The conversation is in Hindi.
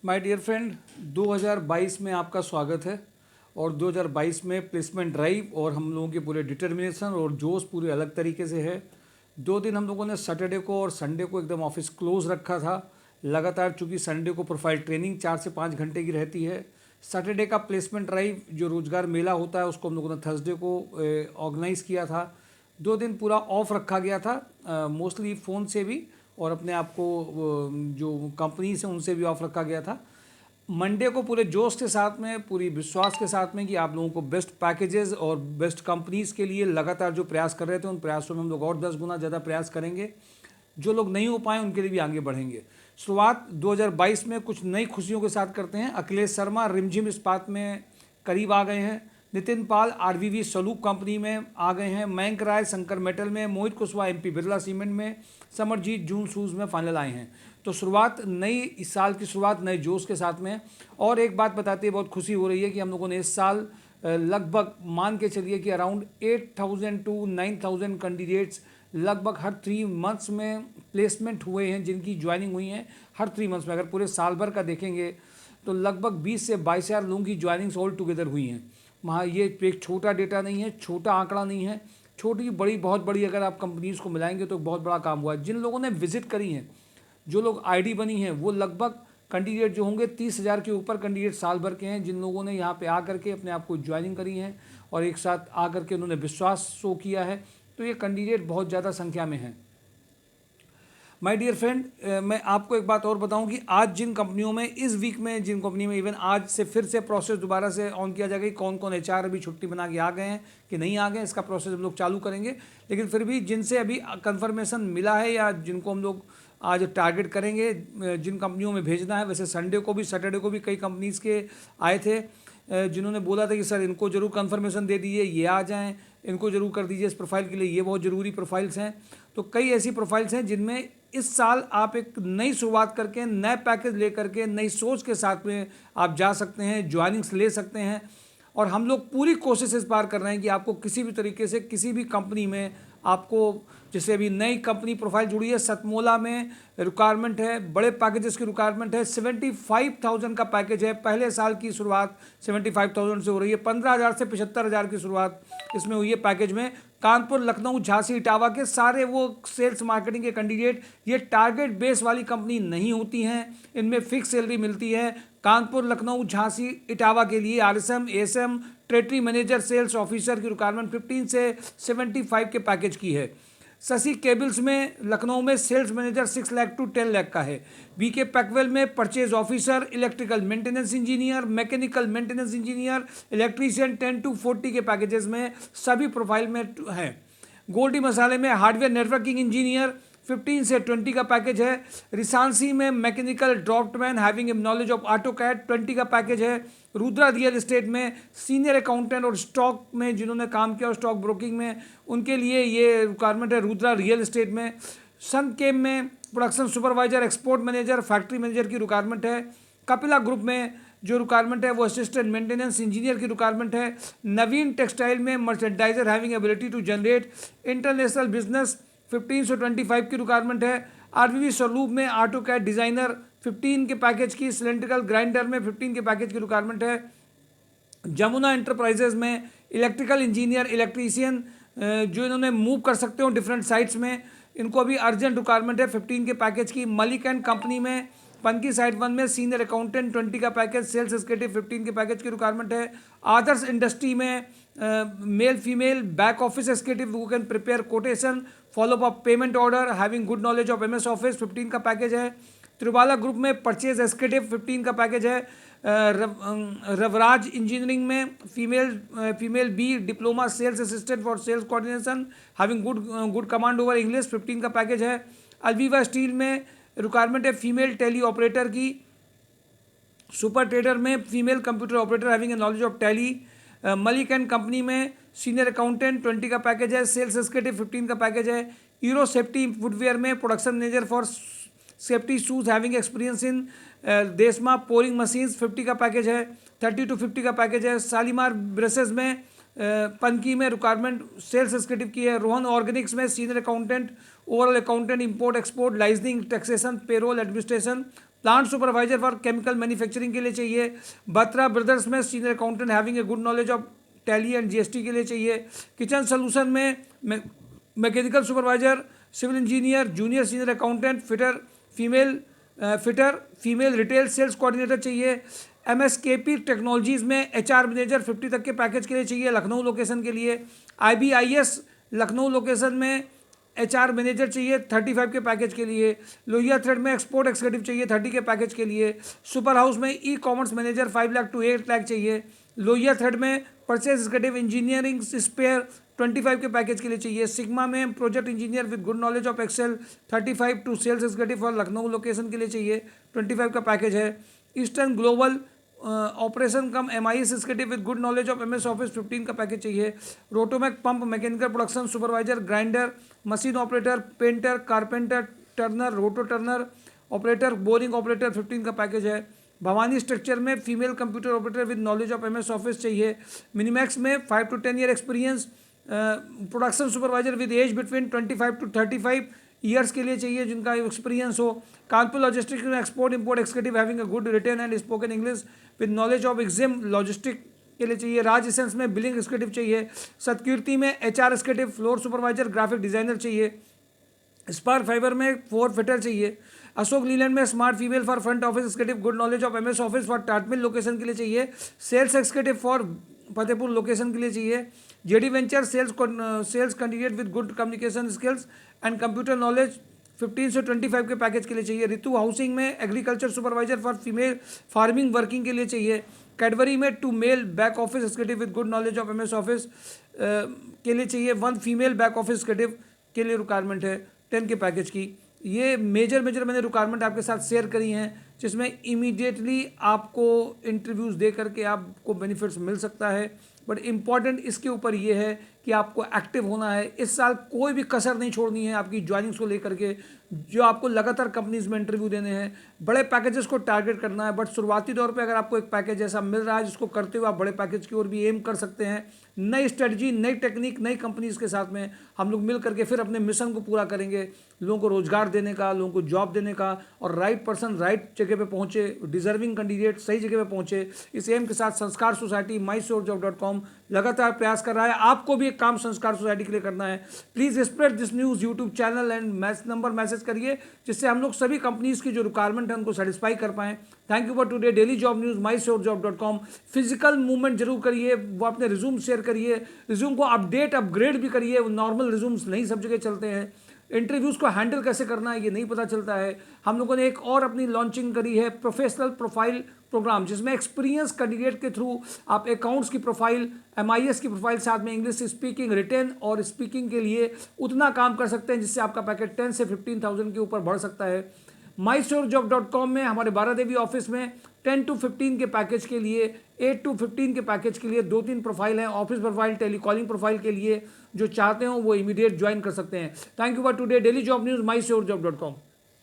माय डियर फ्रेंड, 2022 में आपका स्वागत है। और 2022 में प्लेसमेंट ड्राइव और हम लोगों के पूरे डिटर्मिनेशन और जोश पूरे अलग तरीके से है। 2 दिन हम लोगों ने सैटरडे को और संडे को एकदम ऑफिस क्लोज रखा था लगातार, चूंकि संडे को प्रोफाइल ट्रेनिंग 4 से 5 घंटे की रहती है। सैटरडे का प्लेसमेंट ड्राइव जो रोजगार मेला होता है उसको हम लोगों ने थर्सडे को ऑर्गेनाइज किया था। 2 दिन पूरा ऑफ रखा गया था, मोस्टली फ़ोन से भी और अपने आप को जो कंपनीज हैं उनसे भी ऑफ रखा गया था। मंडे को पूरे जोश के साथ में, पूरी विश्वास के साथ में कि आप लोगों को बेस्ट पैकेजेस और बेस्ट कंपनीज के लिए लगातार जो प्रयास कर रहे थे उन प्रयासों में हम लोग और 10 गुना ज़्यादा प्रयास करेंगे। जो लोग नहीं हो पाए उनके लिए भी आगे बढ़ेंगे। शुरुआत 2022 में कुछ नई खुशियों के साथ करते हैं। अखिलेश शर्मा रिमझिम इस्पात में करीब आ गए हैं। नितिन पाल आरवीवी सलूक कंपनी में आ गए हैं। मयंक राय शंकर मेटल में, मोहित कुशवाहा एमपी बिरला सीमेंट में, समरजीत जून शूज़ में फाइनल आए हैं। तो शुरुआत नई, इस साल की शुरुआत नए जोश के साथ में। और एक बात बताते हैं, बहुत खुशी हो रही है कि हम लोगों ने इस साल लगभग मान के चलिए कि अराउंड 8,000 टू 9,000 कैंडिडेट्स लगभग हर 3 मंथ्स में प्लेसमेंट हुए हैं, जिनकी ज्वाइनिंग हुई है हर 3 मंथ्स में। अगर पूरे साल भर का देखेंगे तो लगभग 20 से 22 हज़ार लोगों की ज्वाइनिंग्स ऑल टुगेदर हुई हैं। वहाँ ये एक छोटा डेटा नहीं है, छोटा आंकड़ा नहीं है। छोटी बड़ी बहुत बड़ी अगर आप कंपनीज़ को मिलाएंगे तो बहुत बड़ा काम हुआ है। जिन लोगों ने विजिट करी हैं, जो लोग आईडी बनी हैं, वो लगभग कैंडिडेट जो होंगे 30,000 के ऊपर कैंडिडेट साल भर के हैं, जिन लोगों ने यहाँ पे आकर के अपने आप को ज्वाइनिंग करी है और एक साथ आकर के उन्होंने विश्वास शो किया है। तो ये कैंडिडेट बहुत ज़्यादा संख्या में हैं। माय डियर फ्रेंड, मैं आपको एक बात और बताऊं कि आज जिन कंपनियों में, इस वीक में जिन कंपनी में इवन आज से फिर से प्रोसेस दोबारा से ऑन किया जाएगा, कौन कौन एचआर अभी छुट्टी बना के आ गए हैं कि नहीं आ गए, इसका प्रोसेस हम लोग चालू करेंगे। लेकिन फिर भी जिनसे अभी कंफर्मेशन मिला है या जिनको हम लोग आज टारगेट करेंगे, जिन कंपनियों में भेजना है, वैसे संडे को भी सैटरडे को भी कई कंपनीज़ के आए थे जिन्होंने बोला था कि सर इनको जरूर कंफर्मेशन दे दीजिए, ये आ जाएं, इनको जरूर कर दीजिए इस प्रोफाइल के लिए, ये बहुत ज़रूरी प्रोफाइल्स हैं। तो कई ऐसी प्रोफाइल्स हैं जिनमें इस साल आप एक नई शुरुआत करके, नए पैकेज लेकर के, नई सोच के साथ में आप जा सकते हैं, ज्वाइनिंग्स ले सकते हैं। और हम लोग पूरी कोशिश इस बार कर रहे हैं कि आपको किसी भी तरीके से किसी भी कंपनी में आपको, जैसे अभी नई कंपनी प्रोफाइल जुड़ी है सतमोला में, रिक्वायरमेंट है, बड़े पैकेजेस की रिक्वायरमेंट है। 75,000 का पैकेज है। पहले साल की शुरुआत 75,000 से हो रही है। 15,000 से 75,000 की शुरुआत इसमें हुई है पैकेज में। कानपुर, लखनऊ, झांसी, इटावा के सारे वो सेल्स मार्केटिंग के कैंडिडेट, ये टारगेट बेस वाली कंपनी नहीं होती हैं, इनमें फिक्स सैलरी मिलती है। कानपुर, लखनऊ, झांसी, इटावा के लिए RSM, ASM, territory manager, sales officer की रिक्वायरमेंट 15 से 75 के पैकेज की है। शशि केबल्स में लखनऊ में sales manager 6 lakh to 10 lakh का है। बीके पैकवेल में purchase officer, electrical maintenance engineer, mechanical maintenance engineer, electrician 10 to 40 के पैकेजेस में सभी प्रोफाइल में हैं। गोल्डी मसाले में हार्डवेयर नेटवर्किंग इंजीनियर 15 से 20 का पैकेज है। रिसांसी में mechanical draftsman having knowledge of AutoCAD 20 का पैकेज है। रुद्रा रियल एस्टेट में सीनियर अकाउंटेंट और स्टॉक में जिन्होंने काम किया और स्टॉक ब्रोकिंग में, उनके लिए ये रिक्वायरमेंट है रुद्रा रियल एस्टेट में। सन केम में production supervisor, export manager, factory manager की रिक्वायरमेंट है। कपिला ग्रुप में जो रिक्वायरमेंट है वो असिस्टेंट मेंटेनेंस इंजीनियर की रिक्वायरमेंट है। नवीन टेक्सटाइल में merchandiser having ability to generate international business 15 से 25 की रिक्वायरमेंट है। आरवीवी सलूक में ऑटो कैड डिज़ाइनर 15 के पैकेज की, सिलेंड्रिकल ग्राइंडर में 15 के पैकेज की रिक्वायरमेंट है। जमुना एंटरप्राइजेज में इलेक्ट्रिकल इंजीनियर, इलेक्ट्रीशियन जो इन्होंने मूव कर सकते हो डिफरेंट साइट्स में, इनको अभी अर्जेंट रिक्वायरमेंट है 15 के पैकेज की। मलिक एंड कंपनी में पनकी साइट 1 में सीनियर अकाउंटेंट 20 का पैकेज, सेल्स एग्जीक्यूटिव 15 के पैकेज की रिक्वायरमेंट है। आदर्श इंडस्ट्री में male female back office executive who can prepare quotation, follow up payment order, having good knowledge of MS Office 15 का पैकेज है। त्रिवाला ग्रुप में परचेज एग्जीक्यूटिव 15 का पैकेज है। रवराज इंजीनियरिंग में female B diploma sales assistant for sales coordination having good command over English 15 का पैकेज है। अल्वीवा स्टील में रिक्वायरमेंट है फीमेल टेली ऑपरेटर की। सुपर ट्रेडर में female computer operator having a knowledge of tally. Malik and company में सीनियर अकाउंटेंट 20 का पैकेज है। सेल्स एग्जीक्यूटिव 15 का पैकेज है। यूरो सेफ्टी फुटवेयर में production manager for safety shoes having experience in देशमा पोरिंग मशीन्स 50 का पैकेज है। 30 टू 50 का पैकेज है। शालीमार ब्रेसेस में पनकी में रिक्वायरमेंट सेल्स एग्जीक्यूटिव की है। रोहन ऑर्गेनिक्स में senior accountant, overall accountant, import export, liaisoning, taxation, payroll, administration plant supervisor for chemical manufacturing के लिए चाहिए। बत्रा ब्रदर्स में senior accountant having a good knowledge of Tally and GST के लिए चाहिए। किचन सोल्यूशन में mechanical supervisor, civil engineer, junior senior accountant, fitter female retail sales coordinator चाहिए। एमएसकेपी टेक्नोलॉजीज़ में एचआर मैनेजर 50 तक के पैकेज के लिए चाहिए लखनऊ लोकेशन के लिए। आईबीआईएस लखनऊ लोकेशन में एचआर मैनेजर चाहिए 35 के पैकेज के लिए। लोहिया थ्रेड में एक्सपोर्ट एक्जीक्यूटिव चाहिए 30 के पैकेज के लिए। सुपर हाउस में e commerce manager 5 lakh to 8 lakh चाहिए। लोहिया थ्रेड में परचेज एग्जीक्यूटिव इंजीनियरिंग स्पेयर 25 के पैकेज के लिए चाहिए। सिग्मा में project engineer with good knowledge of Excel 35 to sales executive for Lucknow location के लिए चाहिए 25 का पैकेज है। Eastern Global operation cum MIS executive with good knowledge of MS Office 15 का पैकेज चाहिए। Rotomac pump mechanical production supervisor, grinder, machine operator, painter, carpenter, turner, roto turner operator, boring operator 15 का पैकेज है। भवानी स्ट्रक्चर में female computer operator with knowledge of MS Office चाहिए। मिनीमैक्स में 5 to 10 year experience production supervisor with age between 25 to 35 years के लिए चाहिए जिनका एक्सपीरियंस हो। कानपुर लॉजिस्टिक्स में export import executive having a good written and spoken English with knowledge of EXIM logistic के लिए चाहिए। राज एसेंस में बिलिंग एक्जीक्यूटिव चाहिए। सतकीर्ति में HR executive, floor supervisor, graphic designer चाहिए। स्पार्क फाइबर में 4 फिटर चाहिए। अशोक लीलैंड में smart female for front office executive, good knowledge of MS Office for Tatmil location के लिए चाहिए। Sales executive for Fatehpur location के लिए चाहिए। JD venture sales candidate with good communication skills and computer knowledge 15 से 25 के पैकेज के लिए चाहिए। ऋतु हाउसिंग में agriculture supervisor for female farming working के लिए चाहिए। कैडबरी में 2 male back office executive with good knowledge of MS Office के लिए चाहिए। 1 फीमेल बैक ऑफिस एक्जीक्यूटिव के लिए रिक्वायरमेंट है 10 के पैकेज की। ये मेजर मैंने रिक्वायरमेंट आपके साथ शेयर करी हैं जिसमें इमीडिएटली आपको इंटरव्यूज़ दे करके आपको बेनिफिट्स मिल सकता है। बट इम्पॉर्टेंट इसके ऊपर ये है कि आपको एक्टिव होना है। इस साल कोई भी कसर नहीं छोड़नी है आपकी ज्वाइनिंग्स को लेकर के, जो आपको लगातार कंपनीज में इंटरव्यू देने हैं। बड़े पैकेजेस को टारगेट करना है, बट शुरुआती तौर पे अगर आपको एक पैकेज ऐसा मिल रहा है जिसको करते हुए आप बड़े पैकेज की ओर भी एम कर सकते हैं। नई स्ट्रेटजी, नई टेक्निक, नई कंपनीज के साथ में हम लोग मिल करके फिर अपने मिशन को पूरा करेंगे, लोगों को रोजगार देने का, लोगों को जॉब देने का, और राइट पर्सन राइट जगह पे पहुंचे, डिजर्विंग कैंडिडेट सही जगह पे पहुंचे। इस एम के साथ संस्कार सोसाइटी mysourjob.com लगातार प्रयास कर रहा है। आपको भी एक काम संस्कार सोसाइटी के लिए करना है। Please spread this news YouTube channel and number message करिए जिससे हम लोग सभी कंपनीज की जो रिक्वायरमेंट है उनको सेटिस्फाई कर पाएं। Thank you for today. Daily job news mysourjob.com। Physical movement जरूर करिए, वो अपने रिज्यूम शेयर करिए, रिज्यूम को अपग्रेड भी करिए। वो नॉर्मल रिज्यूम्स नहीं सब जगह चलते हैं। इंटरव्यूज़ को हैंडल कैसे करना है ये नहीं पता चलता है। हम लोगों ने एक और अपनी लॉन्चिंग करी है प्रोफेशनल प्रोफाइल प्रोग्राम, जिसमें एक्सपीरियंस कैंडिडेट के थ्रू आप अकाउंट्स की प्रोफाइल, एमआईएस की प्रोफाइल, साथ में इंग्लिश स्पीकिंग, रिटेन और स्पीकिंग के लिए उतना काम कर सकते हैं जिससे आपका पैकेज 10 से 15,000 के ऊपर बढ़ सकता है। mysourjob.com में हमारे 12 देवी ऑफिस में 10 to 15 के पैकेज के लिए, 8 to 15 के पैकेज के लिए 2-3 प्रोफाइल हैं। ऑफिस प्रोफाइल, टेलीकॉलिंग प्रोफाइल के लिए जो चाहते हो वो इमीडिएट ज्वाइन कर सकते हैं। Thank you for today. Daily job news mysourjob.com।